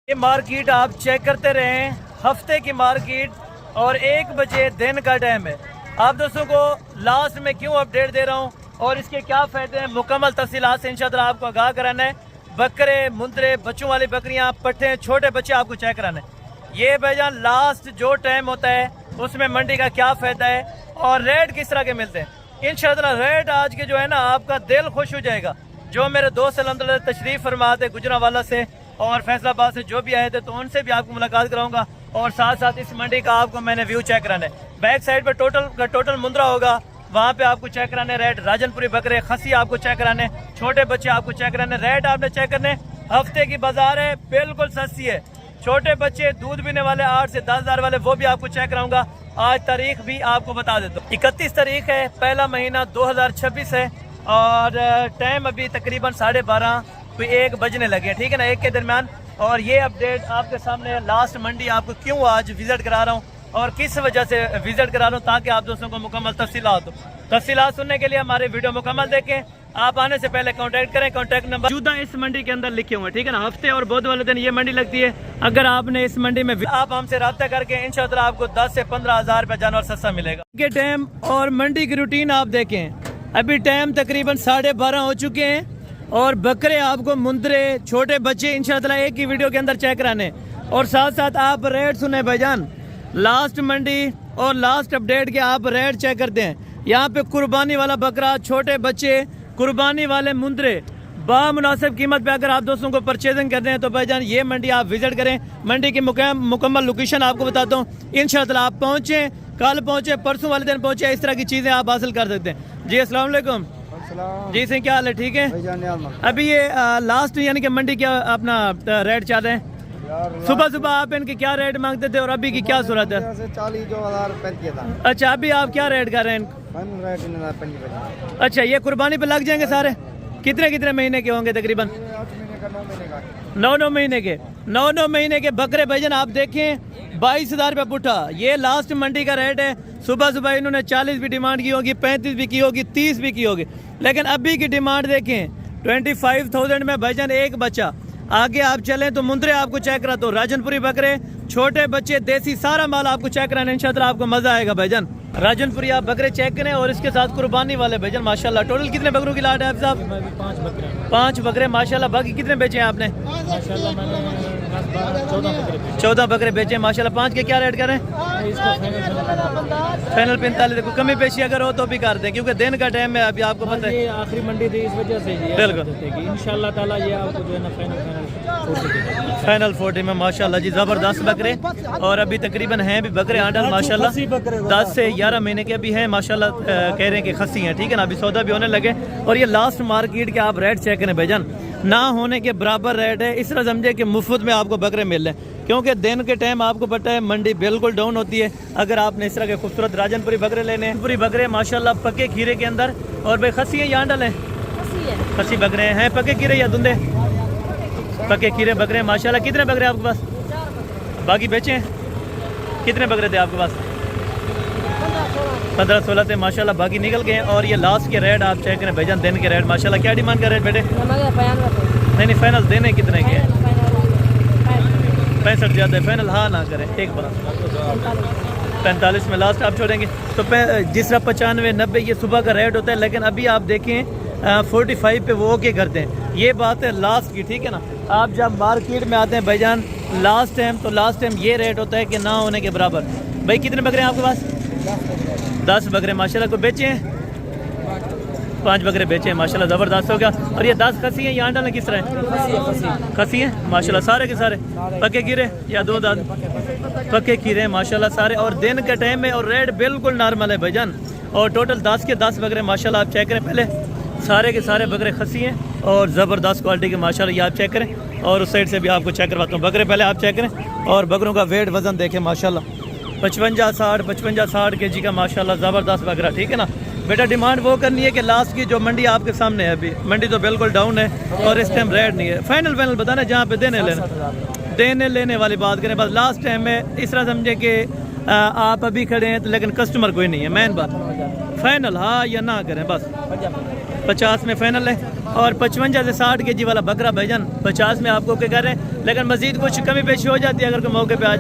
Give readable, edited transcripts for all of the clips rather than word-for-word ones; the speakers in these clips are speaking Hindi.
ये मार्केट आप चेक करते रहें, हफ्ते की मार्केट और 1 बजे दिन का टाइम है। आप दोस्तों को लास्ट में क्यों अपडेट दे रहा हूँ और इसके क्या फ़ायदे हैं, मुकम्मल तफसीलात से इंशाअल्लाह आपको आगाह कराना है। बकरे, मुंदरे, बच्चों वाली बकरियाँ, पट्टे, छोटे बच्चे आपको चेक कराना है। ये भाईजान लास्ट जो टाइम होता है उसमें मंडी का क्या फ़ायदा है और रेट किस तरह के मिलते हैं। इंशाअल्लाह रेट आज के जो है ना आपका दिल खुश हो जाएगा। जो मेरे दोस्त अल्हम्दुलिल्लाह तशरीफ़ फरमाते गुजरांवाला से और फैसलाबाद से जो भी आए थे, तो उनसे भी आपको मुलाकात कराऊंगा और साथ साथ इस मंडी का आपको मैंने व्यू चेक कराना है। बैक साइड पर टोटल मुंद्रा होगा, वहाँ पे आपको चेक कराने रेट। राजनपुरी बकरे, खसी आपको चेक कराने, छोटे बच्चे आपको चेक कराने, रेट आपने चेक करने। हफ्ते की बाजार है, बिल्कुल सस्ती है। छोटे बच्चे दूध पीने वाले 8 से 10 हज़ार वाले वो भी आपको चेक कराऊंगा। आज तारीख भी आपको बता देता हूँ, 31 तारीख है, पहला महीना 2026 है और टाइम अभी तकरीबन 12:30 कोई 1 बजने लगे, ठीक है ना, 1 के दरमियान। और ये अपडेट आपके सामने लास्ट मंडी आपको क्यों आज विजिट करा रहा हूँ और किस वजह से विजिट करा रहा हूँ, ताकि आप दोस्तों को मुकम्मल तफसीलात हो। तफसीलात सुनने के लिए हमारे वीडियो मुकम्मल देखें। आप आने से पहले कांटेक्ट करें, कांटेक्ट नंबर मौजूदा इस मंडी के अंदर लिखे हुए हैं, ठीक है ना। हफ्ते और बुध वाले दिन ये मंडी लगती है। अगर आपने इस मंडी में आप हमसे रब्ता करके इंशाअल्लाह आपको 10 से 15 हज़ार रुपया जानवर सस्ता मिलेगा। के टाइम और मंडी की रूटीन आप देखें, अभी टाइम तकरीबन 12:30 हो चुके हैं और बकरे आपको, मुंदरे, छोटे बच्चे इंशाअल्लाह एक ही वीडियो के अंदर चेक कराने। और साथ साथ आप रेट सुने भाईजान, लास्ट मंडी और लास्ट अपडेट के आप रेट चेक करते हैं। यहाँ पे कुर्बानी वाला बकरा, छोटे बच्चे, कुर्बानी वाले मुंदरे बामुनासिब कीमत पे अगर आप दोस्तों को परचेजिंग कर रहे हैं तो भाईजान ये मंडी आप विजिट करें। मंडी की मुकम्मल लोकेशन आपको बताता हूँ। इंशाअल्लाह आप पहुँचे, कल पहुँचे, परसों वाले दिन पहुँचे, इस तरह की चीज़ें आप हासिल कर सकते हैं। जी अस्सलाम वालेकुम। जी सिंह, क्या हाल है? ठीक है। अभी ये लास्ट यानी कि मंडी क्या अपना रेट चल रहे हैं? सुबह सुबह आप इनके क्या रेट मांगते थे और अभी की क्या सूरत है? 40,000। अच्छा, अभी आप क्या रेट कर रहे हैं? अच्छा, ये कुर्बानी पे लग जाएंगे सारे? कितने महीने के होंगे तकरीबन? 9 महीने के। 9 महीने के बकरे भाईजान आप देखें, 22,000 रुपये पुट्ठा। ये लास्ट मंडी का रेट है। सुबह सुबह इन्होंने 40 भी डिमांड की होगी, 35 भी की होगी, 30 भी की होगी, लेकिन अभी की डिमांड देखें 25,000 में भाईजान एक बच्चा। आगे आप चलें तो मुंदरे आपको चेक करा, तो राजनपुरी बकरे, छोटे बच्चे, देसी, सारा माल आपको चेक कराना। इंशाअल्लाह आपको मजा आएगा भाईजान। राजनपुरी आप बकरे चेक करें और इसके साथ कुर्बानी वाले भाईजान माशाल्लाह। टोटल कितने बकरों की लाट है आप साहब? 5 बकरे माशाल्लाह। बाकी कितने बेचे हैं आपने? 14 बकरे बेचे माशाल्लाह। 5 के क्या रेट करें? फाइनल 45। देखो कमी पेशी अगर हो तो भी कर दें, क्योंकि दिन का टाइम है, अभी आपको पता है आखिरी मंडी थी, इस वजह से बिल्कुल इंशाअल्लाह ताला ये आपको जो है ना फाइनल 40 में माशाल्लाह जी ज़बरदस्त बकरे। और अभी तकरीबन हैं भी बकरे आंडल माशाल्लाह 10 से 11 महीने के अभी हैं माशाल्लाह। कह रहे हैं कि खसी हैं, ठीक है ना, अभी सौदा भी होने लगे। और ये लास्ट मार्केट के आप रेट चेक करें भाईजान, ना होने के बराबर रेट है। इस तरह समझे कि मुफ्त में आपको बकरे मिल रहे हैं, क्योंकि दिन के टाइम आपको पता है मंडी बिल्कुल डाउन होती है। अगर आपने इस तरह के खूबसूरत राजनपुरी बकरे लेने हैं, पूरी बकरे माशाल्लाह पक्के खीरे के अंदर। और भाई खसी है या आंडल है? खसी बकरे हैं, पक्के खीरे या धुंधे? पक्के खीरे बकरे माशाल्लाह। कितने बकरे आपके पास? बाकी बेचे हैं? कितने बकरे थे आपके पास? 15-16 थे माशाल्लाह, बाकी निकल गए हैं। और ये लास्ट के रेट आप चेक करें भाईजान, दिन के रेट माशाल्लाह। क्या डिमांड कर रहे हैं बेटे? नहीं, फाइनल देने कितने के? 65 ज़्यादा है, फाइनल हाँ ना करें, एक बार 45 में लास्ट आप छोड़ेंगे। तो जिस तरह 95, 90 ये सुबह का रेट होता है, लेकिन अभी आप देखें 45 पे वो ओके करते हैं। ये बात है लास्ट की, ठीक है ना। आप जब मार्केट में आते हैं भाईजान लास्ट टाइम, तो लास्ट टाइम ये रेट होता है कि ना होने के बराबर। भाई कितने बकरे हैं आपके पास? 10 बकरे माशाल्लाह। को बेचे हैं? 5 बकरे बेचे हैं माशाल्लाह, ज़बरदस्त हो गया। और ये 10 खसी हैं, यहाँ डालना किस तरह है? खसी हैं माशाल्लाह, सारे के सारे पक्के खीरे या 2 दाद पक्के खीरे हैं माशाल्लाह सारे। और दिन के टाइम में और रेट बिल्कुल नॉर्मल है भाईजान। और टोटल 10 के 10 बकरे माशाल्लाह आप चेक करें पहले, सारे के सारे बकरे खसी हैं और ज़बरदस्त क्वालिटी के माशाल्लाह। ये आप चेक करें और उस साइड से भी आपको चेक करवाता हूँ। बकरे पहले आप चेक करें और बकरों का वेट वज़न देखें माशाल्लाह। 55-60 के जी का माशाल्लाह ज़बरदस्त बकरा, ठीक है ना। बेटा डिमांड वो करनी है कि लास्ट की जो मंडी आपके सामने है, अभी मंडी तो बिल्कुल डाउन है और इस टाइम रेट नहीं है। फाइनल बताना जहाँ पे देने लेने वाली बात करें। बस लास्ट टाइम में इस तरह समझे कि आप अभी खड़े हैं लेकिन कस्टमर कोई नहीं है, मेन बात। फाइनल हाँ या ना करें बस। 50 में फाइनल है। और 55 से 60 के जी वाला बकरा भाईजान 50 में आपको क्या कर रहे हैं, लेकिन मजीद कुछ कमी पेशी हो जाती है अगर कोई मौके पे आ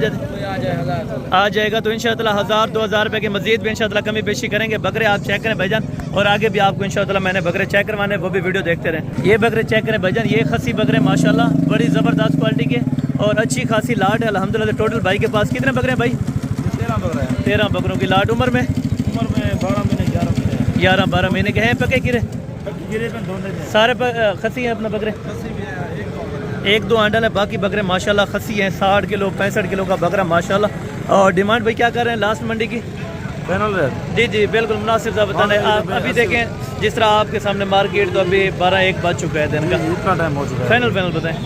जाएगा तो इंशाअल्लाह 1000-2000 रुपये की मजीद भी इंशाअल्लाह कमी पेशी करेंगे। बकरे आप चेक करें भाईजान, और आगे भी आपको इंशाअल्लाह मैंने बकरे चेक करवाने, वो भी वीडियो देखते रहें। ये बकरे चेक करें भाईजान, ये खसी बकरे माशाल्लाह बड़ी ज़बरदस्त क्वालिटी के और अच्छी खासी लाट है अल्हम्दुलिल्लाह। टोटल भाई के पास कितने बकरे हैं भाई? 13 बकरों की लाट। उम्र में 11-12 महीने के हैं। पके कीरे सारे खसी हैं अपना बकरे, 1-2 आंडल है, बाकी बकरे माशाल्लाह खसी हैं। 60 किलो 65 किलो का बकरा माशाल्लाह। और डिमांड भाई क्या कर रहे हैं लास्ट मंडी की? जी जी बिल्कुल मुनासिब सा बताना है। आप अभी देखें जिस तरह आपके सामने मार्केट तो अभी 12-1 बज चुका है दिन का, इतना टाइम हो चुका है। फाइनल बताएं।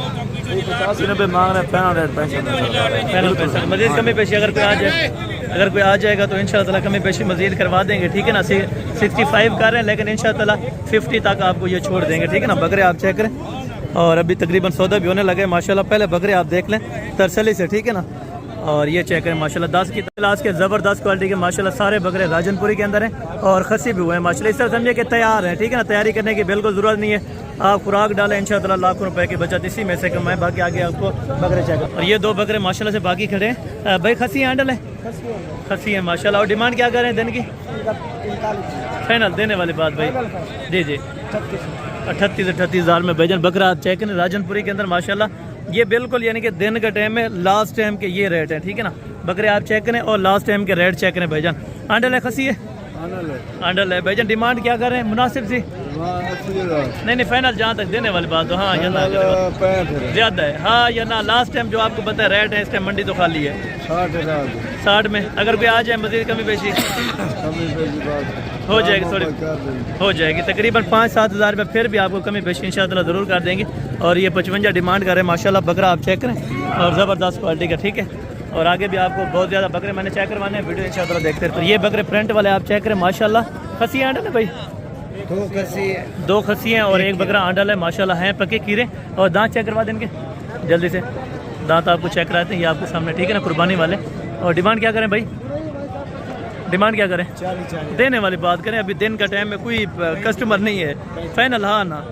85 मांग रहे हैं, फाइनल पैसा मजीद कमी पेशी अगर कोई आ जाएगा तो इंशाअल्लाह कमी पेशी मजीद करवा देंगे, ठीक है ना। 65 कर रहे हैं लेकिन इंशाअल्लाह 50 तक आपको ये छोड़ देंगे, ठीक है ना। बकरे आप चेक करें और अभी तकरीबन सौदा भी होने लगे माशाल्लाह। पहले बकरे आप देख लें तरसली से, ठीक है ना। और ये चेक करें माशाल्लाह 10 की क्लास के ज़बरदस्त क्वालिटी के माशाल्लाह सारे बकरे राजनपुरी के अंदर हैं और खसी भी हुए हैं माशाल्लाह। इस तरह समझिए कि तैयार है, ठीक है ना। तैयारी करने की बिल्कुल ज़रूरत नहीं है, आप खुराक डालें इंशाअल्लाह लाखों रुपए की बचत इसी में से कमाएं। बाकी आगे आपको बकरे चेक। और ये 2 बकरे माशाल्लाह से बाकी खड़े हैं भाई। खसी हैंडल है, खसी है माशाल्लाह। और डिमांड क्या कर रहे हैं दिन की? फाइनल देने वाली बात भाई। जी जी 38 हज़ार में भाईजान बकरा आप चेक करें राजनपुरी के अंदर माशाल्लाह। ये बिल्कुल यानी कि दिन का टाइम है, लास्ट टाइम के ये रेट है, ठीक है ना। बकरे आप चेक करें और लास्ट टाइम के रेट चेक करें भाईजान। आंडल है, खसी है, आंडल है भाईजान। डिमांड क्या कर रहे हैं? मुनासिब सी नहीं फाइनल जहाँ तक देने वाली बात तो हाँ या ना ज़्यादा है, हाँ या ना। लास्ट टाइम जो आपको पता है रेट है, इस टाइम मंडी तो खाली है 60 में। अगर कोई आ जाए मजीद कमी पेशी हो जाएगी, थोड़ी हो जाएगी तकरीबन 5-7 हज़ार रुपये, फिर भी आपको कमी पेशी इंशाअल्लाह ज़रूर कर देंगे। और ये 55 डिमांड कर रहे हैं माशाल्लाह। बकरा आप चेक करें और ज़बरदस्त क्वालिटी का, ठीक है। और आगे भी आपको बहुत ज़्यादा बकरे मैंने चेक करवाने हैं, वीडियो इंशाअल्लाह देखते हैं। तो ये बकरे प्रिंट वाले आप चेक करें माशाल्लाह। खसी आंडल है भाई, 2 खसी हैं और 1 बकरा आंडल है माशाल्लाह। हैं पके कीरे और दांत चेक करवा देंगे जल्दी से। दांत आपको चेक कराते हैं ये आपके सामने, ठीक है ना, कुर्बानी वाले। और डिमांड क्या करें भाई? डिमांड क्या करें? 40 देने वाली बात करें। अभी दिन का टाइम में कोई कस्टमर नहीं है। फाइनल हाँ ना,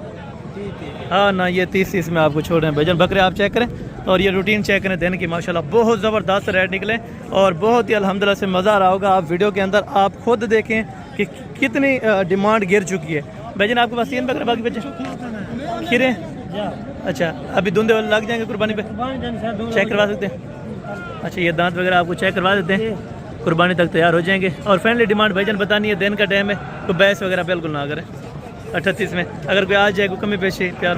हाँ ना। ये 30 में आपको छोड़ रहे हैं भाईजान। बकरे आप चेक करें और ये रूटीन चेक करें दिन की माशाल्लाह। बहुत ज़बरदस्त रेट निकले और बहुत ही अल्हम्दुलिल्लाह से मज़ा आ रहा होगा। आप वीडियो के अंदर आप खुद देखें कि कितनी डिमांड गिर चुकी है भाईजान। आपके पास 3 बकरे बाकी बच्चे खीरे? अच्छा अभी धुंधे वाले लग जाएंगे कुर्बानी पे, चेक करवा सकते हैं। अच्छा ये दांत वगैरह आपको चेक करवा देते हैं, कुर्बानी तक तैयार हो जाएंगे। और फाइनली डिमांड भाईजान बतानी है, दिन का टाइम है तो बहस वगैरह बिल्कुल ना करें। 38 में अगर कोई आ जाए कोई कमी पेशी प्यार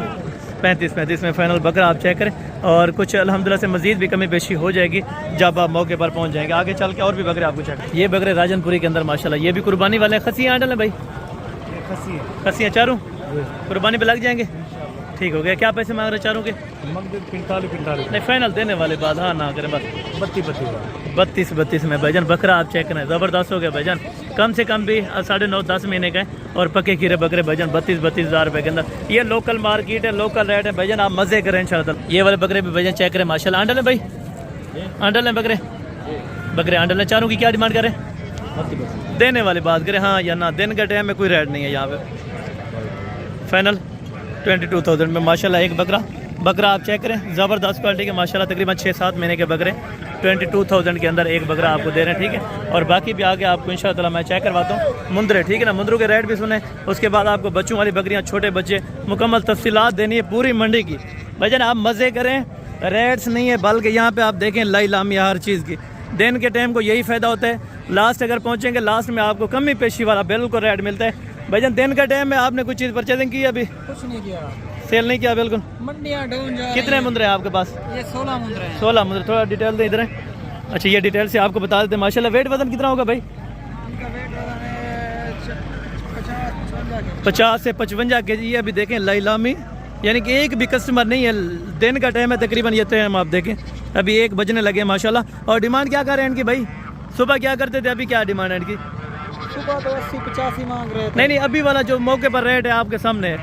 35 में फाइनल बकरा आप चेक करें। और कुछ अल्हम्दुलिल्लाह से मजीद भी कमी पेशी हो जाएगी जब आप मौके पर पहुंच जाएंगे। आगे चल के और भी बकरे आपको चेक। ये बकरे राजनपुरी के अंदर माशाल्लाह, ये भी कुर्बानी वाले हैं। खसी आंडल है भाई, खसी चारों कुर्बानी पे लग जाएंगे, ठीक हो गया। क्या पैसे मांग रहे चारों के? 45 नहीं फाइनल देने वाले बात हाँ ना करें बस। 32 में भाईजान बकरा आप चेक करें, ज़बरदस्त हो गया भाईजान। कम से कम भी 9.5-10 महीने का है और पके कीरे बकरे भाईजान 32 हज़ार रुपये के अंदर। ये लोकल मार्केट है, लोकल रेट है भाईजान, आप मज़े करें इंशाअल्लाह। ये वाले बकरे भी भाईजान चेक करें माशाल्लाह। आंडल है भाई, आंडल है बकरे आंडल है। चारों की क्या डिमांड करें? देने वाली बात करें हाँ या ना। दिन का टाइम में कोई रेट नहीं है यहाँ पे। फाइनल 22,000 में माशाल्लाह। एक बकरा आप चेक करें, ज़बरदस्त क्वालिटी के माशाल्लाह। तकरीबन 6-7 महीने के बकरे 22,000 के अंदर एक बकरा आपको दे रहे हैं, ठीक है। और बाकी भी आगे आपको इंशाअल्लाह मैं चेक करवाता हूँ। मुंदरे, ठीक है ना, मुंदरों के रेट भी सुने। उसके बाद आपको बच्चों वाली बकरियाँ, छोटे बच्चे, मुकम्मल तफसीलात देनी है पूरी मंडी की भाईजान। आप मज़े करें, रेट्स नहीं है बल्कि यहाँ पे आप देखें लाई लामी हर चीज़ की। दिन के टाइम को यही फ़ायदा होता है, लास्ट अगर पहुँचेंगे लास्ट में आपको कमी पेशी वाला बिल्कुल रेट मिलता है भाईजान। दिन का टाइम में आपने कुछ चीज़ परचेजिंग की? अभी कुछ नहीं किया, सेल नहीं किया बिल्कुल। मंडियाँ डाउन जा रही हैं। कितने मुंदरे हैं आपके पास? ये 16 मुंदरे हैं। 16 मुंदरे, थोड़ा डिटेल दे इधर है। अच्छा ये डिटेल से आपको बता देते हैं माशाल्लाह। वेट वजन कितना होगा भाई? 50 से 55 के जी। ये अभी देखें लाइलामी, यानी कि एक भी कस्टमर नहीं है। दिन का टाइम है तकरीबन ये टाइम आप देखें, अभी 1 बजने लगे माशाल्लाह। और डिमांड क्या कर रहे हैं इनकी भाई? सुबह क्या करते थे, अभी क्या डिमांड है इनकी? सुबह तो 80-85 मांग रहे थे। नहीं अभी वाला जो मौके पर रेट है आपके सामने है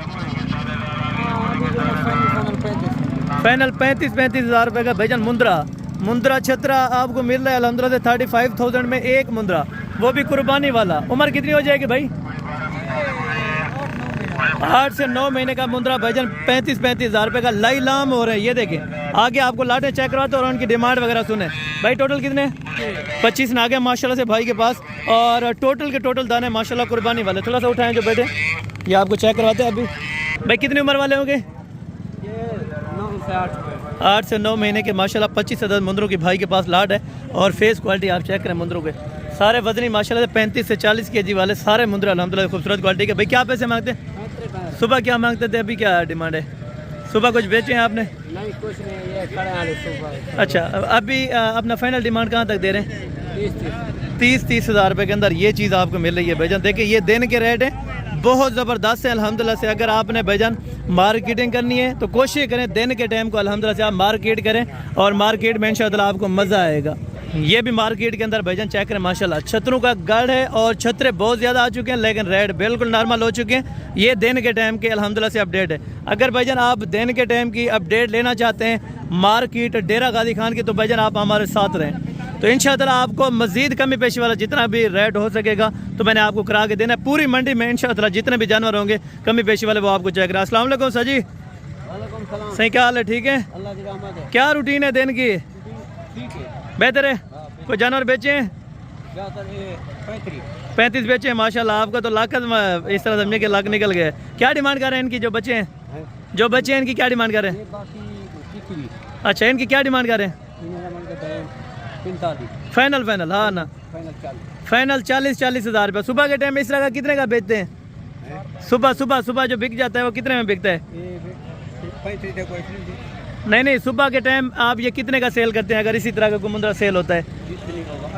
फाइनल 35 हज़ार रुपये का भाईजान। मुंद्रा छतरा आपको मिल रहा है अल्हम्दुलिल्लाह से 35,000 में एक मुंद्रा, वो भी कुर्बानी वाला। उम्र कितनी हो जाएगी भाई? 8 से 9 महीने का मुंद्रा भाईजान 35-35 हज़ार रुपये का लाइलाम हो रहा है। ये देखें आगे आपको लाटें चेक करवाते और उनकी डिमांड वगैरह सुने। भाई टोटल कितने 25 नागे माशाल्लाह से भाई के पास, और टोटल के टोटल दाने माशाल्लाह कुर्बानी वाले। थोड़ा सा उठाएं जो बेटे, ये आपको चेक करवाते हैं अभी। भाई कितनी उम्र वाले होंगे? 8 से 9 महीने के माशाल्लाह 25 अदद मुंदरों की भाई के पास लाट है। और फेस क्वालिटी आप चेक करें मुंदरों के, सारे वजनी माशाल्लाह से 35 से 40 केजी वाले सारे मुंदर अल्हम्दुलिल्लाह खूबसूरत क्वालिटी के। भाई क्या पैसे मांगते हैं? सुबह क्या मांगते थे, अभी क्या डिमांड है? सुबह कुछ बेचे हैं आपने? नहीं कुछ नहीं, ये खड़े हैं सुबह। अच्छा, अभी अपना फाइनल डिमांड कहाँ तक दे रहे हैं? 30 हज़ार रुपये के अंदर ये चीज़ आपको मिल रही है भाईजान। देखिए ये दिन के रेट है, बहुत ज़बरदस्त है अल्हम्दुलिल्लाह से। अगर आपने भाईजान मार्केटिंग करनी है तो कोशिश करें दिन के टाइम को अल्हम्दुलिल्लाह से आप मार्केट करें, और मार्केट में इंशाअल्लाह आपको मज़ा आएगा। ये भी मार्केट के अंदर भाईजान चेक करें माशाल्लाह छतरों का गढ़ है, और छतरे बहुत ज़्यादा आ चुके हैं लेकिन रेट बिल्कुल नॉर्मल हो चुके हैं। ये दिन के टाइम के अल्हम्दुलिल्लाह से अपडेट है। अगर भाईजान आप दिन के टाइम की अपडेट लेना चाहते हैं मार्केट डेरा गाजी खान की, तो भाईजान आप हमारे साथ रहें, तो इंशाअल्लाह आपको मज़ीद कमी पेशी वाला जितना भी रेट हो सकेगा तो मैंने आपको करा के देना है। पूरी मंडी में इंशाअल्लाह जितने भी जानवर होंगे कमी पेशी वाले वो आपको चेक करें। अस्सलाम वालेकुम सर जी, सही क्या हाल है? ठीक है, अल्लाह की रहमत है। क्या रूटीन है दिन की? ठीक है, बेहतर है। कोई जानवर बेचे हैं? 35 बेचे हैं माशाल्लाह। आपका तो लाख इस तरह समझे कि लाख निकल गए। क्या डिमांड कर रहे हैं इनकी जो बच्चे हैं? जो बच्चे हैं इनकी क्या डिमांड कर रहे हैं? अच्छा, इनकी क्या डिमांड कर रहे हैं? फाइनल हाँ ना, फाइनल 40 हज़ार रुपये। सुबह के टाइम में इस तरह का कितने का बेचते हैं? सुबह जो बिक जाता है वो कितने में बिकता है? नहीं, सुबह के टाइम आप ये कितने का सेल करते हैं अगर इसी तरह का मुंद्रा सेल होता है?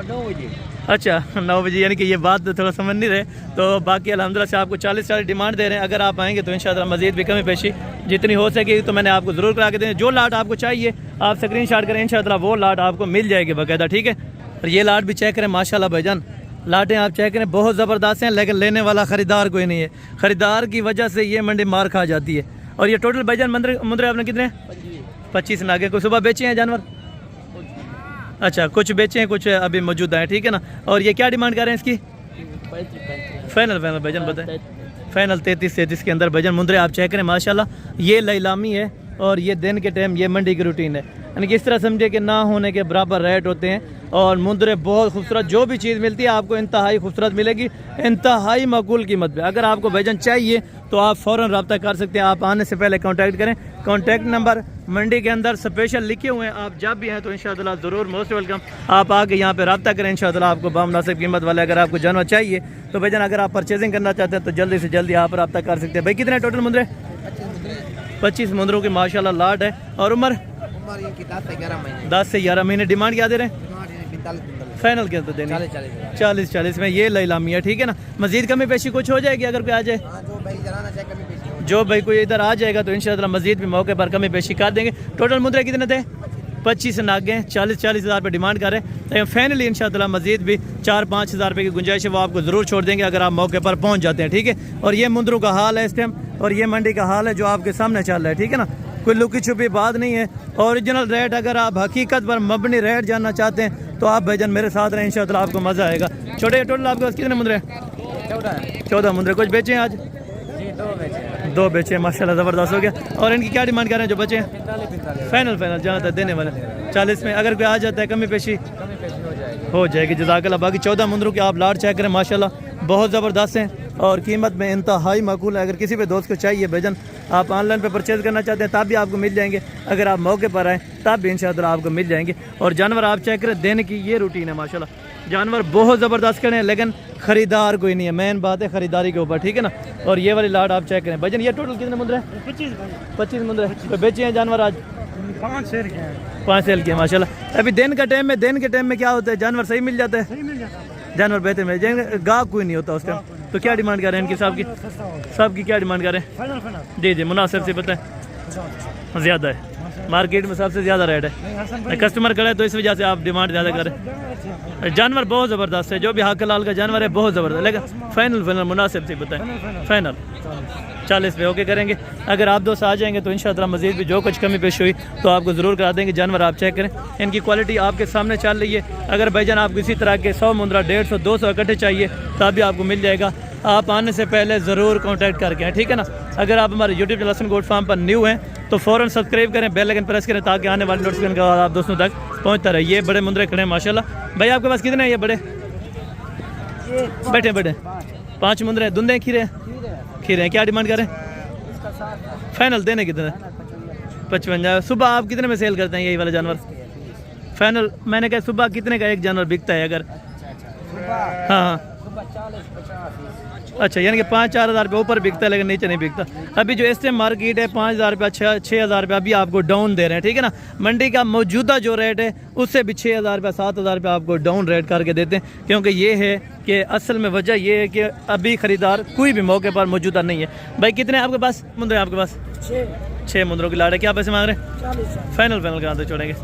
9 बजे। अच्छा 9 बजे, यानी कि ये बात थोड़ा समझ नहीं रहे। तो बाकी अल्हम्दुलिल्लाह से आपको 40 डिमांड दे रहे हैं। अगर आप आएंगे तो इंशाअल्लाह मज़ीद भी कमी पेशी जितनी हो सकेगी तो मैंने आपको ज़रूर करा के दें। जो लाट आपको चाहिए आप स्क्रीनशॉट करें, इंशाअल्लाह वो लाट आपको मिल जाएगी बाकायदा, ठीक है। और ये लाट भी चेक करें माशाल्लाह भाईजान, लाटें आप चेक करें बहुत ज़बरदस्त हैं, लेकिन लेने वाला ख़रीदार कोई नहीं है। ख़रीदार की वजह से ये मंडी मार खा जाती है। और ये टोटल भाईजान मुंद्रे आपने कितने? 25 नागे। को सुबह बेचे हैं जानवर? अच्छा, कुछ बेचे हैं, कुछ अभी मौजूद हैं, ठीक है ना। और ये क्या डिमांड कर रहे हैं इसकी? फाइनल भाईजान बताएं। फाइनल 33 के अंदर भाईजान मुंद्रे आप चेक करें माशाल्लाह। ये लैलामी है और ये दिन के टाइम ये मंडी की रूटीन है, यानी कि इस तरह समझे कि ना होने के बराबर रेट होते हैं। और मुंद्रे बहुत खूबसूरत, जो भी चीज़ मिलती है आपको इंतहाई खूबसूरत मिलेगी, इंतहाई माकूल कीमत पे। अगर आपको भाईजान चाहिए तो आप फ़ौरन रब्ता कर सकते हैं। आप आने से पहले कांटेक्ट करें। कांटेक्ट नंबर मंडी के अंदर स्पेशल लिखे हुए हैं, आप जब भी हैं तो इंशाअल्लाह ज़रूर मोस्ट वेलकम। आप आके यहाँ पे रब्ता करें, इंशाअल्लाह आपको बामुनासिब कीमत वाले अगर आपको जानवर चाहिए तो भाईजान अगर आप परचेजिंग करना चाहते हैं तो जल्दी से जल्दी आप रब्ता कर सकते हैं। भाई कितने टोटल मुंद्रे? 25 मुंद्रों की माशाल्लाह लाट है। और उम्र 10 से 11 महीने। डिमांड क्या दे रहे हैं? फाइनल क्या तो देने? 40 में ये लैलामी है, ठीक है ना। मजीद कमी पेशी कुछ हो जाएगी अगर कोई आ जाए? जो भाई कोई इधर आ जाएगा तो इंशाअल्लाह मजीद भी मौके पर कमी पेशी कर देंगे। टोटल मुद्रे कितने थे? 25 नागे 40 हज़ार रुपये डिमांड कर रहे हैं, लेकिन फाइनली इंशाअल्लाह मजीद भी 4-5 हज़ार रुपये की गुंजाइश है वो आपको ज़रूर छोड़ देंगे अगर आप मौके पर पहुंच जाते हैं, ठीक है। और ये मुंद्रों का हाल है इस टाइम, और ये मंडी का हाल है जो आपके सामने चल रहा है, ठीक है ना। कोई लुकी छुपी बात नहीं है। ओरिजिनल रेट अगर आप हकीकत पर मबनी रेट जानना चाहते हैं तो आप भाईजान मेरे साथ रहें, इंशाअल्लाह आपको मज़ा आएगा। छोटे टोटल आपके पास कितने मुंद्रे? 14 मुंद्रे। कुछ बेचे हैं आज? 2 बेचे माशाल्लाह, ज़बरदस्त हो गया। और इनकी क्या डिमांड कर रहे हैं जो बचे हैं? फाइनल जहाँ तक देने वाले 40 में। अगर कोई आ जाता है कमी पेशी हो जाएगी, जज़ाकल्लाह। बाकी 14 मुंद्रों के आप लाट चेक करें माशाल्लाह, बहुत ज़बरदस्त हैं और कीमत में इंतहाई माकूल है। अगर किसी भी दोस्त को चाहिए भाईजान, आप ऑनलाइन पे परचेज़ करना चाहते हैं तब भी आपको मिल जाएंगे, अगर आप मौके पर आएँ तब भी इंशाअल्लाह आपको मिल जाएंगे। और जानवर आप चेक करें, देने की ये रूटीन है माशाल्लाह। जानवर बहुत ज़बरदस्त करें लेकिन ख़रीदार कोई नहीं है, मेन बात है ख़रीदारी के ऊपर, ठीक है ना। और ये वाली लाट आप चेक करें भाईजान। ये टोटल कितने मुंद्रे हैं? 25 मुंद्रे। तो बेचे हैं जानवर आज? 5 सेल के माशाल्लाह। अभी दिन के टाइम में क्या होता है, जानवर सही मिल जाता है, जानवर बेहतर मिल जाएंगे, गाहक कोई नहीं होता उस टाइम। तो क्या डिमांड कर रहे हैं इनकी? साहब की क्या डिमांड कर रहे हैं? जी मुनासिब से बताएं। ज़्यादा है मार्केट में, सबसे ज़्यादा रेट है, कस्टमर खड़ा है तो इस वजह से आप डिमांड ज़्यादा करें। जानवर बहुत ज़बरदस्त है, जो भी हक लाल का जानवर है बहुत ज़बरदस्त, लेकिन फाइनल मुनासिब से बताएं। फाइनल 40 पे ओके करेंगे। अगर आप दोस्त आ जाएंगे तो इंशाअल्लाह मज़ीद भी जो कुछ कमी पेश हुई तो आपको ज़रूर करा देंगे। जानवर आप चेक करें, इनकी क्वालिटी आपके सामने चल रही है। अगर भाईजान आपको इसी तरह के 100 मुंद्रा 150 200 इकट्ठे चाहिए तब भी आपको मिल जाएगा। आप आने से पहले ज़रूर कांटेक्ट करके हैं, ठीक है ना। अगर आप हमारे YouTube channel Hasan goat farm पर न्यू हैं तो फ़ौरन सब्सक्राइब करें, बेल आइकन प्रेस करें ताकि आने वाले नोटिफिकेशन का आप दोस्तों तक पहुँचता रहे। ये बड़े मुंदरे खड़े हैं माशाल्लाह। भाई आपके पास कितने हैं ये बड़े? बैठे बैठे 5 मुंदरे, धुंधे खीरे खीरे हैं। क्या डिमांड करें? फाइनल देने कितने? 55। सुबह आप कितने में सेल करते हैं यही वाला जानवर? फाइनल मैंने कहा सुबह कितने का एक जानवर बिकता है अगर? हाँ हाँ अच्छा, यानी कि 5-4 हज़ार रुपये ऊपर बिकता है लेकिन नीचे नहीं बिकता। अभी जो इस टाइम मार्केट है 5 हज़ार रुपया 6 हज़ार रुपया अभी आपको डाउन दे रहे हैं, ठीक है ना। मंडी का मौजूदा जो रेट है उससे भी 6 हज़ार रुपया 7 हज़ार रुपया आपको डाउन रेट करके देते हैं, क्योंकि ये है कि असल में वजह ये है कि अभी ख़रीदार कोई भी मौके पर मौजूदा नहीं है। भाई कितने आपके पास मुंदरे? आपके पास 6 मुंदरों की लाड़ है। क्या पैसे मांग रहे हैं? फाइनल कहाँ तक छोड़ेंगे?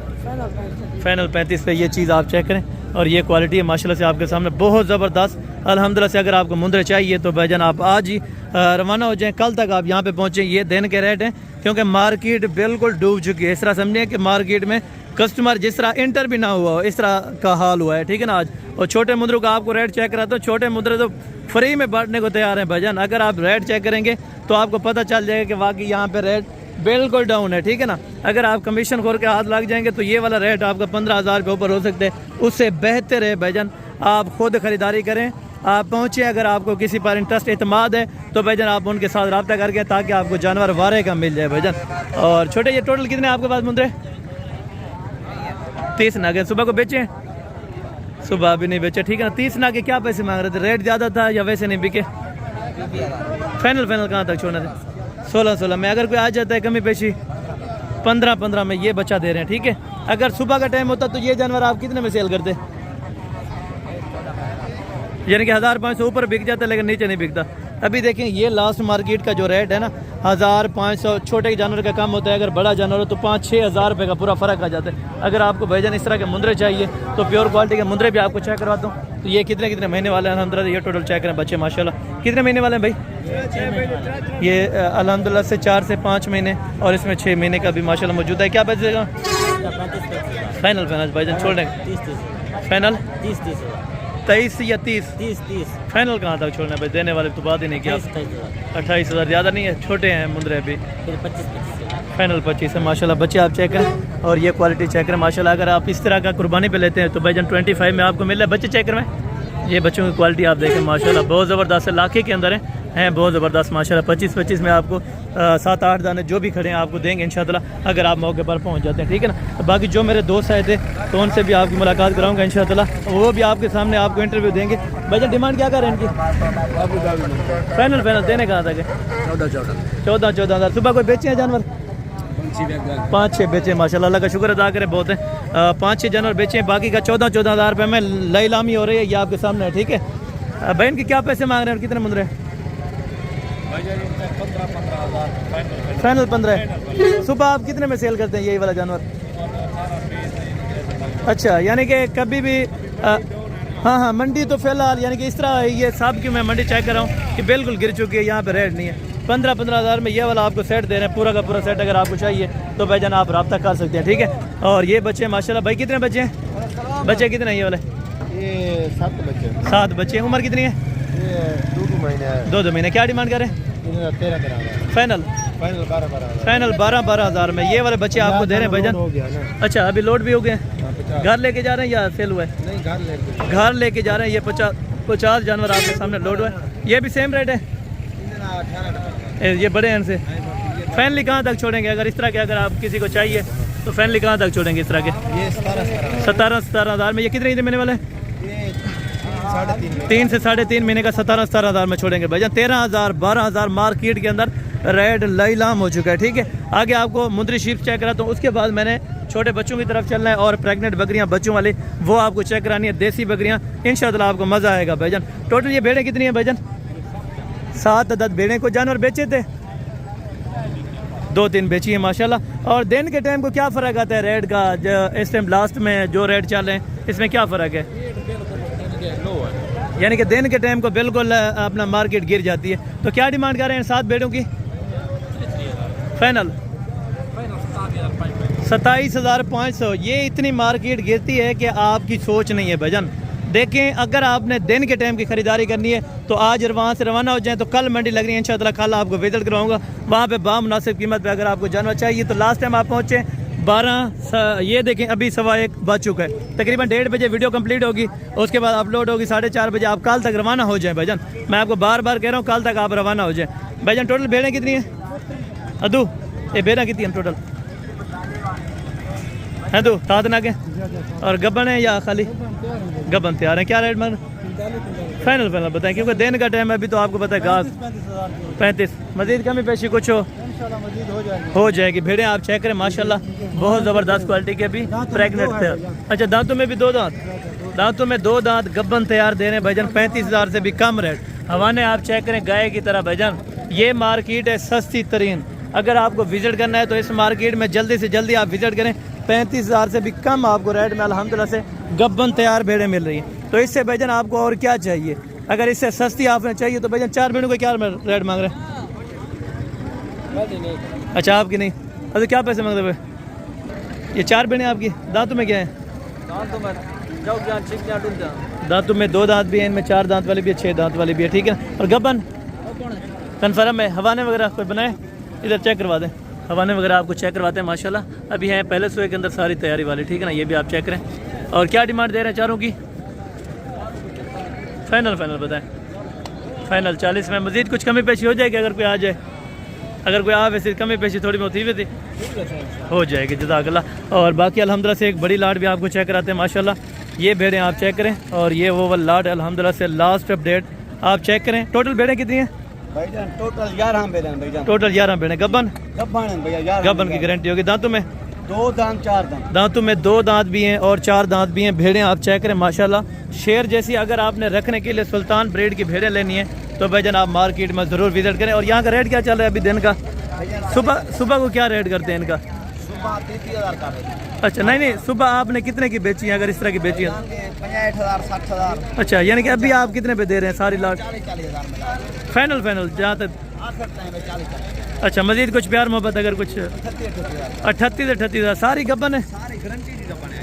फाइनल 35 पे। ये चीज़ आप चेक करें और ये क्वालिटी है माशाल्लाह से आपके सामने बहुत ज़बरदस्त अल्हम्दुलिल्लाह से। अगर आपको मुंदरे चाहिए तो भाईजान आप आज ही रवाना हो जाएं, कल तक आप यहाँ पे पहुँचें। ये दिन के रेट हैं क्योंकि मार्केट बिल्कुल डूब चुकी है। इस तरह समझें कि मार्केट में कस्टमर जिस तरह इंटर भी ना हुआ हो इस तरह का हाल हुआ है, ठीक है ना आज। और छोटे मुंदरों का आपको रेट चेक कराता हूँ। छोटे मुंदरे तो फ्री में बांटने को तैयार हैं भाईजान। अगर आप रेट चेक करेंगे तो आपको पता चल जाएगा कि वाकई यहाँ पे रेट बिल्कुल डाउन है, ठीक है ना। अगर आप कमीशन खोल के हाथ लग जाएंगे तो ये वाला रेट आपका 15 हज़ार के ऊपर हो सकते हैं। उससे बेहतर है भाईजान आप खुद ख़रीदारी करें, आप पहुँचें। अगर आपको किसी पर इंटरेस्ट एतमाद है तो भाईजान आप उनके साथ रब्ता करके ताकि आपको जानवर वारे का मिल जाए भाईजान। और छोटे ये टोटल कितने आपके पास मुंदरे? 30 नागे। सुबह को बेचे? सुबह भी नहीं बेचे, ठीक है ना। 30 नागे क्या पैसे मांग रहे थे? रेट ज़्यादा था या वैसे नहीं बिके? फाइनल कहाँ तक छोड़ना थे? 16 में। अगर कोई आ जाता है कमी पेशी 15 में ये बच्चा दे रहे हैं, ठीक है। अगर सुबह का टाइम होता तो ये जानवर आप कितने में सेल करते? यानी कि 1500 ऊपर बिक जाता है लेकिन नीचे नहीं बिकता। अभी देखें ये लास्ट मार्केट का जो रेट है ना 1500। छोटे जानवर का कम होता है, अगर बड़ा जानवर हो तो 5-6 हज़ार रुपये का पूरा फ़र्क आ जाता है। अगर आपको भाईजान इस तरह के मुंदरे चाहिए तो प्योर क्वालिटी के मुंदरे भी आपको चेक करवाता हूँ। तो ये कितने महीने वाले हैं अल्हम्दुलिल्लाह? ये टोटल चेक करें बच्चे माशाल्लाह। कितने महीने वाले हैं भाई? ये अल्हम्दुलिल्लाह से 4 से 5 महीने और इसमें 6 महीने का भी माशाल्लाह मौजूद है। क्या पैसे का फाइनल भाईजान छोड़ देंगे? फाइनल 23 या 30 फाइनल कहाँ तक छोड़ना है भाई? देने वाले तो बात ही नहीं किया। 28 हज़ार ज़्यादा नहीं है, छोटे हैं मुंदरे अभी। फाइनल 25 है माशाल्लाह। बच्चे आप चेक करें और ये क्वालिटी चेक करें माशाल्लाह। अगर आप इस तरह का कुर्बानी पे लेते हैं तो भाईजान 25 में आपको मिल रहा है। बच्चे चेक करें, ये बच्चों की क्वालिटी आप देखें माशाल्लाह बहुत ज़बरदस्त है। लाखे के अंदर हैं बहुत ज़बरदस्त माशाल्लाह। 25 में आपको 7-8 दाने जो भी खड़े हैं आपको देंगे इंशाअल्लाह अगर आप मौके पर पहुंच जाते हैं, ठीक है ना। बाकी जो मेरे दोस्त आए थे तो उनसे भी आपकी मुलाकात कराऊंगा इंशाअल्लाह, वो भी आपके सामने आपको इंटरव्यू देंगे। भाईजान डिमांड क्या कर रहे हैं इनकी? फाइनल देने कहाँ तक है? 14 हज़ार। सुबह कोई बेचे हैं जानवर? 5-6 बेचे माशाल्लाह। अल्लाह का शुक्र अदा करें बहुत है। 5-6 जानवर बेचे हैं, बाकी का 14 हज़ार रुपये में लईलामी हो रही है। ये आपके सामने है, ठीक है। भाई इनके क्या पैसे मांग रहे हैं? कितने मुंदरे? फाइनल 15। सुबह आप कितने में सेल करते हैं यही वाला जानवर? अच्छा, यानी कि कभी भी हाँ मंडी तो फिलहाल यानी कि इस तरह ये सब की मैं मंडी चेक कर रहा हूँ कि बिल्कुल गिर चुकी है, यहाँ पे रेट नहीं है। 15 हज़ार में ये वाला आपको सेट दे रहे हैं, पूरा का पूरा सेट। अगर आपको चाहिए तो भाईजान आप रब्ता कर सकते हैं, ठीक है। और ये बच्चे माशाल्लाह। भाई कितने बच्चे हैं? बच्चे कितने हैं ये वाले? ये 7 बच्चे। उम्र कितनी है? 2 महीने। क्या डिमांड करें? 13 फाइनल 12 हज़ार में ये वाले बच्चे आपको दे रहे हैं भाईजान। अच्छा, अभी लोड भी हो गए? घर लेके जा रहे हैं या सेल हुआ है? नहीं, घर लेके जा रहे हैं। ये 50 जानवर आपके सामने लोड हुआ है। ये भी सेम रेट है? ये बड़े हैं इनसे। फैनली कहाँ तक छोड़ेंगे अगर इस तरह के? अगर आप किसी को चाहिए तो फैनली कहाँ तक छोड़ेंगे इस तरह के? 17 हज़ार में। ये कितने महीने वाले हैं? 3 से 3.5 महीने का 17 हज़ार में छोड़ेंगे भाईजान। 13 हज़ार 12 हज़ार मार्केट के अंदर रेट लईलाम हो चुका है, ठीक है। आगे आपको मुंदरी शीप चेक कराता हूँ, उसके बाद मैंने छोटे बच्चों की तरफ चलना है और प्रेग्नेंट बकरियाँ बच्चों वाली वो आपको चेक करानी है, देसी बकरियाँ। इंशाअल्लाह आपको मज़ा आएगा भाईजान। टोटल ये भेड़ें कितनी है भाईजान? 7 अदद भेड़ें। को जानवर बेचे थे? 2-3 बेची है माशाल्लाह। और दिन के टाइम को क्या फ़र्क आता है रेट का? जो इस टाइम लास्ट में जो रेट चल रहे हैं इसमें क्या फ़र्क है? यानी कि दिन के टाइम को बिल्कुल अपना मार्केट गिर जाती है। तो क्या डिमांड कर रहे हैं 7 भेड़ों की? फाइनल 27,500। ये इतनी मार्केट गिरती है कि आपकी सोच नहीं है भाईजान। देखें, अगर आपने दिन के टाइम की ख़रीदारी करनी है तो आज वहाँ से रवाना हो जाएं, तो कल मंडी लग रही है इंशाअल्लाह, कल आपको विजिट करवाऊंगा वहाँ पे बामुनासिब कीमत पे। अगर आपको जानवर चाहिए तो लास्ट टाइम आप पहुँचे 12, ये देखें अभी 1:15 बज चुका है, तकरीबन 1:30 बजे वीडियो कंप्लीट होगी, उसके बाद अपलोड होगी 4:30 बजे। आप कल तक रवाना हो जाएं भाईजान, मैं आपको बार बार कह रहा हूँ कल तक आप रवाना हो जाएं भाईजान। टोटल भेड़ें कितनी हैं अदू? ये भेड़ा कितनी है टोटल है तो सात ना के? और गब्बन है या खाली गब्बन तैयार है? क्या रेट मन फाइनल बताएं, क्योंकि दिन का टाइम है अभी, तो आपको पता है गाहक 35। मजीद कमी पेशी कुछ हो जाएगी। भेड़ें आप चेक करें माशाल्लाह, बहुत ज़बरदस्त क्वालिटी के अभी प्रेगनेंट थे। अच्छा, दांतों में भी 2 दांत, दांतों में 2 दांत गब्बन तैयार दे रहे हैं भाईजान, 35,000 से भी कम रेट। हवाने आप चेक करें गाय की तरह भाईजान। ये मार्केट है सस्ती तरीन, अगर आपको विजिट करना है तो इस मार्केट में जल्दी से जल्दी आप विजिट करें। 35,000 से भी कम आपको रेट में अल्हम्दुलिल्लाह से गब्बन तैयार भेड़ें मिल रही हैं। तो इससे भाईजान आपको और क्या चाहिए? अगर इससे सस्ती आपने चाहिए तो भाईजान 4 भेड़ों को क्या रेट मांग रहे हैं? अच्छा, आपकी नहीं? अच्छा, क्या पैसे मांग रहे हैं? ये 4 भेड़ें आपकी? दांतों में क्या है? दांतों में 2 दांत भी हैं, इनमें 4 दांत वाली भी है, 6 दांत वाली भी है, ठीक है। और गब्बन कन्फर्म है? हवाने वगैरह कोई बनाए? इधर चेक करवा दें, हवाने वगैरह आपको चेक करवाते हैं माशाल्लाह। अभी हैं पहले सुबह के अंदर सारी तैयारी वाली, ठीक है ना। ये भी आप चेक करें। और क्या डिमांड दे रहे हैं चारों की? फाइनल बताएं। फाइनल 40 में। मज़ीद कुछ कमी पेशी हो जाएगी अगर कोई आ जाए? अगर कोई आ वैसे कमी पेशी थोड़ी बहुत ही हो जाएगी, जज़ाकल्लाह। और बाकी अल्हम्दुलिल्लाह से एक बड़ी लाट भी आपको चेक कराते हैं माशाल्लाह। ये भेड़ें आप चेक करें, और ये वो वाला लाट अल्हम्दुलिल्लाह से लास्ट अपडेट आप चेक करें। टोटल भेड़ें कितनी हैं भाईजान? टोटल 11 भेड़ें भाईजान। टोटल 11 भेड़ें। गब्बन भैया गब्बन की गारंटी होगी। दांतों में 2 दांत 4 दांत, दांतों में 2 दांत भी हैं और 4 दांत भी हैं। भेड़ें आप चेक करें माशाल्लाह, शेर जैसी। अगर आपने रखने के लिए सुल्तान ब्रीड की भेड़ें लेनी है तो भाईजान आप मार्केट में ज़रूर विजिट करें। और यहाँ का रेट क्या चल रहा है अभी दिन का? सुबह को क्या रेट करते हैं इनका? सुबह 33,000 का है। अच्छा, नहीं, सुबह आपने कितने की बेची है? अगर इस तरह की बेची है 65,000 60,000। अच्छा, यानी कि अभी आप कितने पे दे रहे हैं सारी लाट? 40,000 में फाइनल जहाँ तक? 40,000। अच्छा, मजीद कुछ प्यार मोहब्बत अगर कुछ? 38,000 सारी गब्बन है,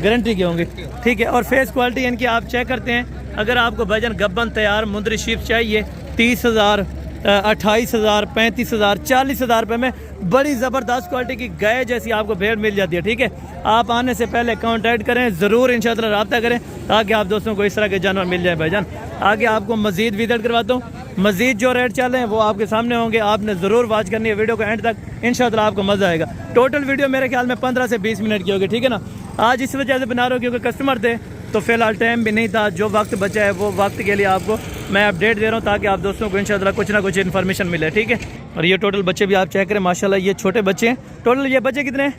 गारंटी के होंगे, ठीक है। और फेस क्वालिटी इनकी आप चेक करते हैं। अगर आपको भाईजान गब्बन तैयार मुंदरी शीप चाहिए 30,000, 28,000, 35,000, 40,000 रुपये में बड़ी ज़बरदस्त क्वालिटी की गाय जैसी आपको भेड़ मिल जाती है, ठीक है। आप आने से पहले कॉन्टैक्ट करें, ज़रूर इंशाअल्लाह रब्ता करें, ताकि आप दोस्तों को इस तरह के जानवर मिल जाए भाईजान। आगे आपको मज़ीद विजिट करवाता हूँ, मज़ीद जो रेट चल रहे हैं वो आपके सामने होंगे। आपने ज़रूर वॉच करनी है वीडियो को एंड तक, इंशाअल्लाह आपको मज़ा आएगा। टोटल वीडियो मेरे ख्याल में 15 से 20 मिनट की होगी, ठीक है ना। आज इस वजह से बना रहा हूँ क्योंकि कस्टमर थे, तो फिलहाल टाइम भी नहीं था। जो वक्त बचा है वो वक्त के लिए आपको मैं अपडेट दे रहा हूँ, ताकि आप दोस्तों को इंशाअल्लाह कुछ ना कुछ इन्फॉर्मेशन मिले, ठीक है। और ये टोटल बच्चे भी आप चेक करें माशाल्लाह, ये छोटे बच्चे हैं। टोटल ये बच्चे कितने हैं?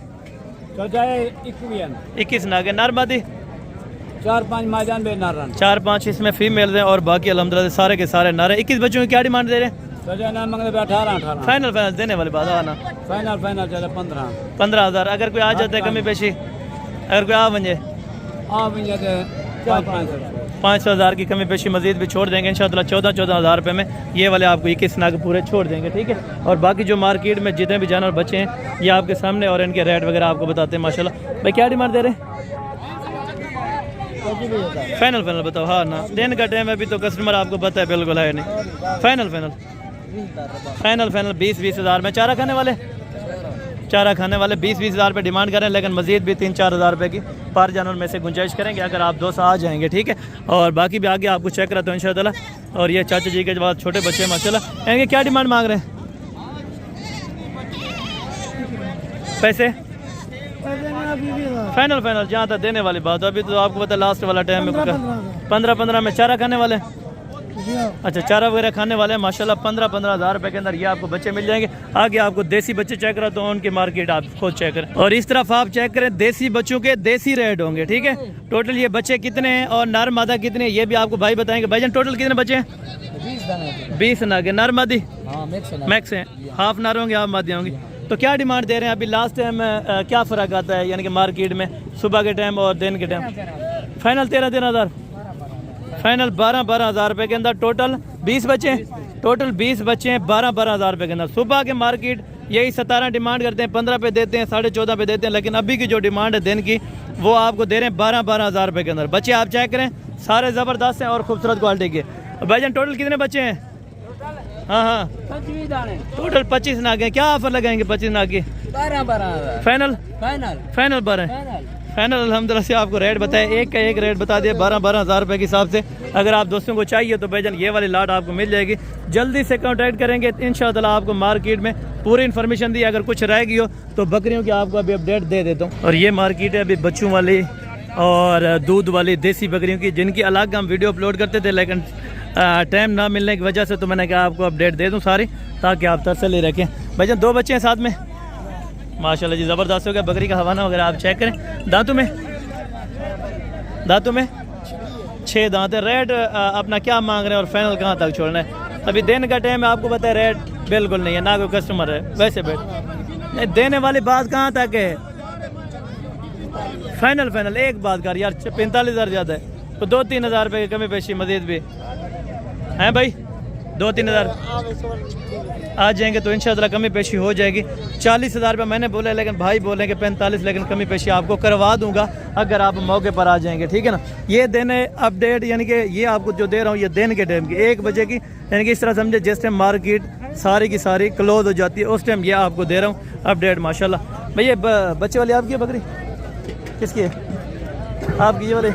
21 नागे। नर मादी 4-5 माजान बे नारन, 4-5 इसमें फीमेल हैं और बाकी अल्हम्दुलिल्लाह सारे के सारे नर हैं। 21 बच्चों की क्या डिमांड दे रहे हैं? 18 फाइनल देने वाली बात आना। फाइनल चले 15,000। अगर कोई आ जाता है कमी पेशी, अगर कोई आ बन जाए 500,000 की कमी पेशी मजीद भी छोड़ देंगे इंशाअल्लाह। 14,000 रुपये में ये वाले आपको 21 नाग पूरे छोड़ देंगे, ठीक है। और बाकी जो मार्केट में जितने भी जानवर बचे हैं ये आपके सामने, और इनके रेट वगैरह आपको बताते हैं माशाल्लाह। भाई क्या डिमांड दे रहे हैं? फाइनल बताओ। हाँ ना, दिन का टाइम है अभी, तो कस्टमर आपको पता है बिल्कुल है नहीं। फाइनल 20,000 में। चारा खाने वाले 20,000 रुपये डिमांड करें, लेकिन मजीद भी 3-4 हज़ार रुपये की पर जानवर में से गुंजाइश करेंगे अगर आप दोस्त आ जाएंगे, ठीक है। और बाकी भी आगे आपको चेक कराता हूँ इंशाअल्लाह। और ये चाचा जी के बाद छोटे बच्चे माशाल्लाह, इनके क्या डिमांड मांग रहे हैं? पैसे फाइनल जहाँ तक देने वाली बात है। अभी तो आपको पता है लास्ट वाला टाइम में 15 में चारा खाने वाले। अच्छा, चारा वगैरह खाने वाले हैं माशाल्लाह। 15 हज़ार रुपये के अंदर ये आपको बच्चे मिल जाएंगे। आगे आपको देसी बच्चे चेक करा तो उनकी मार्केट आप खुद चेक करें। और इस तरफ आप चेक करें, देसी बच्चों के देसी रेट होंगे, ठीक है। टोटल ये बच्चे कितने हैं और नर मादा कितने हैं ये भी आपको भाई बताएंगे। भाईजान टोटल कितने बच्चे हैं? 20 नागे। नर मादी मैक्स हैं, हाफ नर होंगे हाफ मादी होंगी। तो क्या डिमांड दे रहे हैं अभी? लास्ट टाइम क्या फ़र्क आता है यानी कि मार्केट में सुबह के टाइम और दिन के टाइम? फाइनल 13 हज़ार, फाइनल 12 हज़ार रुपये के अंदर। टोटल 20 बच्चे हैं, 12 हज़ार रुपये के अंदर। सुबह के मार्केट यही 17 डिमांड करते हैं, 15 पे देते हैं, 14.5 पे देते हैं, लेकिन अभी की जो डिमांड है दिन की वो आपको दे रहे हैं 12-12 हज़ार रुपये के अंदर। बच्चे आप चेक करें, सारे ज़बरदस्त हैं और खूबसूरत क्वालिटी के। भाईजान टोटल कितने बच्चे हैं? हाँ, टोटल 25 नाग हैं। क्या ऑफर लगाएंगे 25 नाग की? 12 फाइनल फाइनल 12 फाइनल अल्हम्दुलिल्लाह से आपको रेट बताए, एक का एक रेट बता दिया 12-12 हज़ार रुपये के हिसाब से। अगर आप दोस्तों को चाहिए तो भाईजान ये वाली लाट आपको मिल जाएगी। जल्दी से कांटेक्ट करेंगे, इंशाअल्लाह आपको मार्केट में पूरी इन्फॉर्मेशन दी। अगर कुछ रह गई हो तो बकरियों की आपको अभी अपडेट दे देता हूँ। और ये मार्केट है अभी बच्चों वाली और दूध वाली देसी बकरियों की, जिनकी अलग हम वीडियो अपलोड करते थे, लेकिन टाइम ना मिलने की वजह से तो मैंने कहा आपको अपडेट दे दूँ सारी, ताकि आप तसल्ली रखें। भाईजान 2 बच्चे हैं साथ में, माशाल्लाह जी ज़बरदस्त हो गया। बकरी का हवाना वगैरह आप चेक करें। दांतों में 6 दांत है। रेट अपना क्या मांग रहे हैं और फाइनल कहाँ तक छोड़ना है? अभी दिन का टाइम है, आपको पता है रेट बिल्कुल नहीं है, ना कोई कस्टमर है वैसे बैठ नहीं देने वाली बात कहाँ तक है? फाइनल एक बात कर यार, 45 हज़ार ज़्यादा है तो 2-3 हज़ार रुपये की कमी पेशी मजीद भी हैं भाई। 2-3 हज़ार आ जाएंगे तो इंशाअल्लाह कमी पेशी हो जाएगी। 40 हज़ार रुपये मैंने बोला, लेकिन भाई बोलेंगे 45, लेकिन कमी पेशी आपको करवा दूंगा अगर आप मौके पर आ जाएंगे, ठीक है ना। ये देने अपडेट यानी कि ये आपको जो दे रहा हूँ ये दिन के टाइम की 1 बजे की, यानी कि इस तरह समझे जिस टाइम मार्केट सारी की सारी क्लोज हो जाती है उस टाइम ये आपको दे रहा हूँ अपडेट माशाल्लाह। भैया बच्चे वाली आपकी है बकरी? किसकी है? आपकी ये वाली?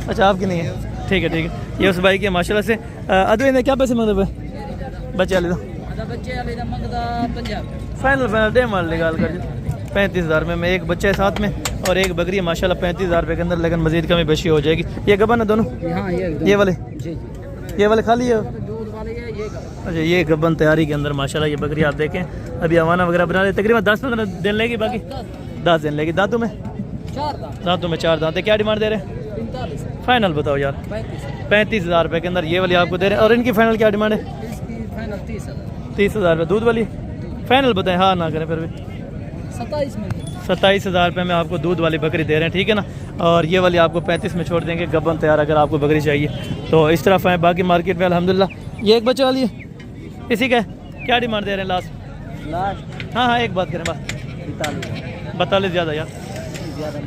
अच्छा आपकी नहीं है, ठीक है। ये उस भाई की माशाल्लाह से। अदवे ने क्या पैसे मांगे बच्चे वाले? फाइनल डे माल निकाल कर 35 हज़ार में एक बच्चे साथ में और एक बकरी है माशाल्लाह 35 हज़ार रुपये के अंदर, लेकिन मजीद कमी पेशी हो जाएगी। ये गबन है दोनों? ये वाले खाली है? अच्छा ये गबन तैयारी के अंदर माशाल्लाह ये बकरी आप देखें अभी हवाना वगैरह बना रहे, तकरीबन 10-15 दिन लेगी, बाकी 10 दिन लेगी। दांतों में 4 दांत है। क्या डिमांड दे रहे हैं? फाइनल बताओ यार। 35 हज़ार रुपये के अंदर ये वाली आपको दे रहे हैं। और इनकी फाइनल क्या डिमांड है? 30 हज़ार रुपये। दूध वाली फाइनल बताएं, हाँ ना करें फिर भी 27 हज़ार रुपये में आपको दूध वाली बकरी दे रहे हैं, ठीक है ना। और ये वाली आपको 35 में छोड़ देंगे गबन तैयार, अगर आपको बकरी चाहिए तो इस तरफ है। बाकी मार्केट में अल्हम्दुलिल्लाह ये एक बच्चे वाली है, इसी का क्या डिमांड दे रहे हैं लास्ट? हाँ एक बात करें बस 42 ज़्यादा यार,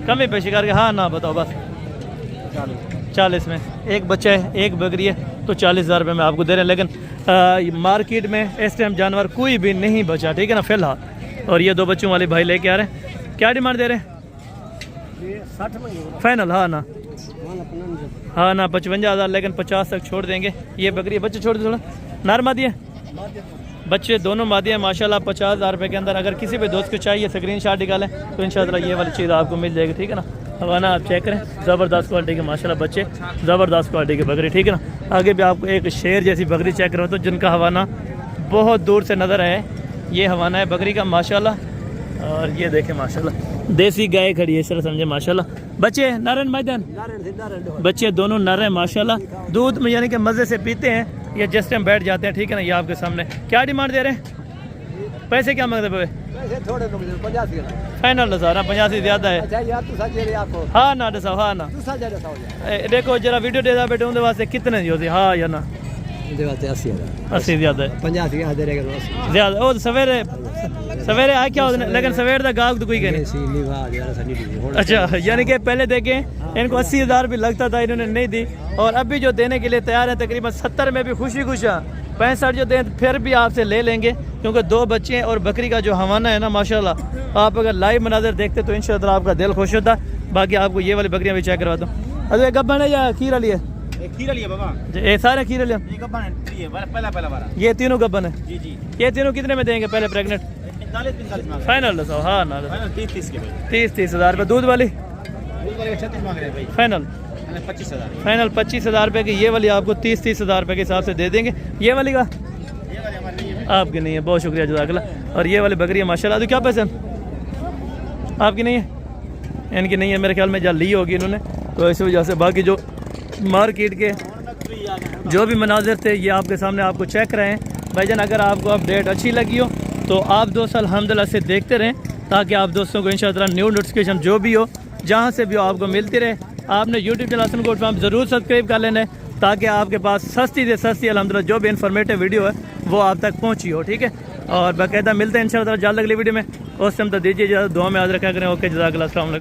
कमी पेशी करके हाँ ना बताओ बस 40 में। एक बच्चा है एक बकरी है तो 40 हज़ार रुपये में आपको दे रहे हैं, लेकिन मार्केट में इस टाइम जानवर कोई भी नहीं बचा, ठीक है ना फिलहाल। और ये 2 बच्चों वाले भाई लेके आ रहे हैं। क्या डिमांड दे रहे हैं? 60 फाइनल हाँ ना 55 हज़ार, लेकिन 50 तक छोड़ देंगे। ये बकरी बच्चे छोड़ दे थोड़ा। नार मादी है? बच्चे दोनों मादी हैं माशाल्लाह 50 हज़ार रुपये के अंदर। अगर किसी भी दोस्त को चाहिए स्क्रीनशॉट निकालें तो इंशाअल्लाह ये वाली चीज़ आपको मिल जाएगी, ठीक है ना। हवाना आप चेक करें, ज़बरदस्त क्वालिटी के माशाल्लाह बच्चे, ज़बरदस्त क्वालिटी की बकरी, ठीक है ना। आगे भी आपको एक शेर जैसी बकरी चेक करो तो जिनका हवाना बहुत दूर से नज़र आए। ये हवाना है बकरी का माशाल्लाह। और ये देखें माशाल्लाह देसी गाय खड़ी है, इस तरह समझे माशाल्लाह। बच्चे नारायण मैदान बच्चे दोनों नर हैं माशाल्लाह। दूध में यानी कि मज़े से पीते हैं, ये जिस टाइम बैठ जाते हैं, ठीक है ना। ये आपके सामने क्या डिमांड दे रहे हैं? पैसे क्या मांगते पे? फाइनल दसा 85 ज़्यादा है। हाँ ना दसा हाँ ना देखो जरा वीडियो दे बेटे उनके वास्ते कितने जी होती? हाँ या ना 80 ज़्यादा है, 50 ज़्यादा। वो सवेरे आए क्या होता है, लेकिन सवेरे का गाहक तो कोई कहने। अच्छा यानी कि पहले देखें इनको 80 हज़ार भी लगता था, इन्होंने नहीं दी, और अभी जो देने के लिए तैयार है तकरीबन 70 में भी खुशी 65 जो दें फिर भी आपसे ले लेंगे, क्योंकि 2 बच्चे हैं और बकरी का जो हवाना है ना माशाल्लाह, आप अगर लाइव मनाजर देखते तो इंशाअल्लाह आपका दिल खुश होता। बाकी आपको ये वाली बकरियाँ भी चेक करवाता हूँ। अरे गब्बन है या खीरा लिया? खीरा लिया बाबा, ये सारे खीरे लिया? ये गब्बन है, पहला ये तीनों गब्बन है जी। ये तीनों कितने में देंगे पहले प्रेग्नेंट? 45 फाइनल दसाओ हाँ ना 30 हज़ार रुपये। दूध वाली 36 मांग रहे हैं भाई। फाइनल 25 हज़ार फाइनल 25 हज़ार रुपये की ये वाली आपको 30 हज़ार रुपये के हिसाब से दे देंगे। ये वाली का आपकी नहीं है, बहुत शुक्रिया जज़ाकल्लाह। और ये वाली बकरी है माशाल्लाह, तो क्या पैसे आपकी नहीं है? इनकी नहीं है मेरे ख्याल में, जहाँ ली होगी इन्होंने तो इस वजह से। बाकी जो मार्केट के जो भी मनाजिर थे ये आपके सामने आपको चेक रहे हैं भाईजान। अगर आपको अपडेट अच्छी लगी हो तो आप दोस्त अल्हम्दुलिल्लाह से देखते रहें, ताकि आप दोस्तों को इंशाअल्लाह न्यू नोटिफिकेशन जो भी हो जहाँ से भी हो आपको मिलती रहे। आपने YouTube channel Hasan gold farm ज़रूर सब्सक्राइब कर लेना है, ताकि आपके पास सस्ती से सस्ती अल्हम्दुलिल्लाह जो भी इन्फॉर्मेटिव वीडियो है वो आप तक पहुँची हो, ठीक है। और बाकायदा मिलते हैं इंशाल्लाह जल्द अगली वीडियो में। उस टाइम तो दीजिए इजाज़त, दुआ में याद रखा करें। ओके, जज़ाकल्लाह, अस्सलाम वालेकुम।